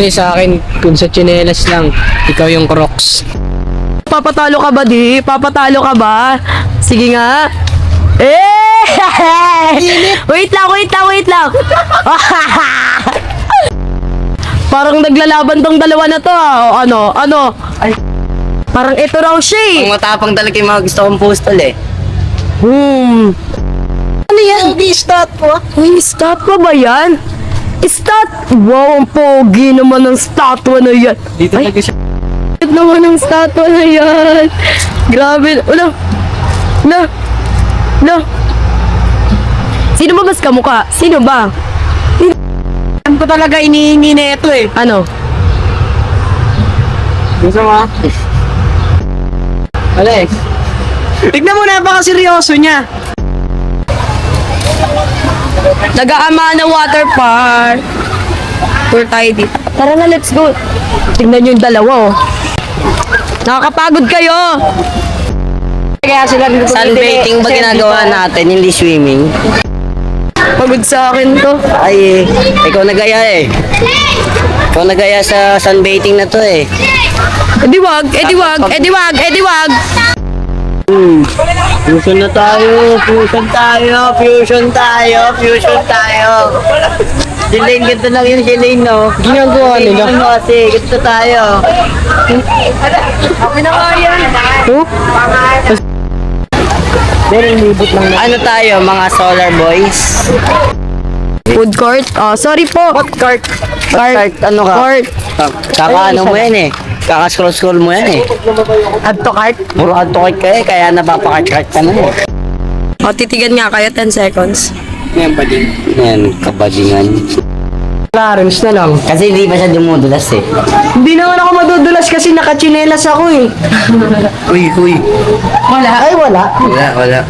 Pre, sa akin, kung sa tsinelas lang, ikaw yung Crocs. Papatalo ka ba, di? Papatalo ka ba? Sige nga. Eh! Wait lang. Parang naglalaban tong dalawa na to, ah. O, ano? Ay. Parang ito raw siya, eh. Ang matapang talaga yung mga gusto kong postal eh. Ano yan? Hindi statwa. Uy, statwa ba yan? Wow, ang pogi naman ng statwa na yan. Dito Ay, talaga siya. naman ng statwa na yan. Grabe. Wala. Sino ba mas kamukha? Sino ba? Ano ko talaga inihingi na ito eh. Ano? Gusto mo? Alex. Tignan mo, napaka-seryoso niya. Nag-aama na water park. Tour tayo dito. Tara na, let's go. Tingnan nyo yung dalawa, oh. Nakakapagod kayo. Kaya sila Sunbathing ba ginagawa natin, hindi swimming? Pagod sa akin to. Ay, ikaw nagaya eh. Ikaw nagaya sa sunbathing na to eh. Edi wag. Fusion na tayo. Jelaine, ganito lang yun, Jelaine, no? Ginagawa nila. Ano kasi, ganito tayo. Oh? Ano tayo, mga solar boys? Food court. Oh, sorry po. What cart? Cart. Ano ka? Court. Kaka-ano mo yan eh. Kaka-scroll mo yan eh. Add to cart. Puro add to cart ka eh, kaya napapakart-cart ka na eh. O, titigan nga kayo 10 seconds. Ngayon pa din. Yan, kabadingan. Clarence na lang. Kasi hindi pa siya dumudulas eh. Hindi naman ako madudulas kasi nakachinelas ako eh. Uy. Ay, wala. Wala.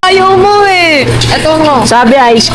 Ayaw mo eh. Ito mo. Sabi ice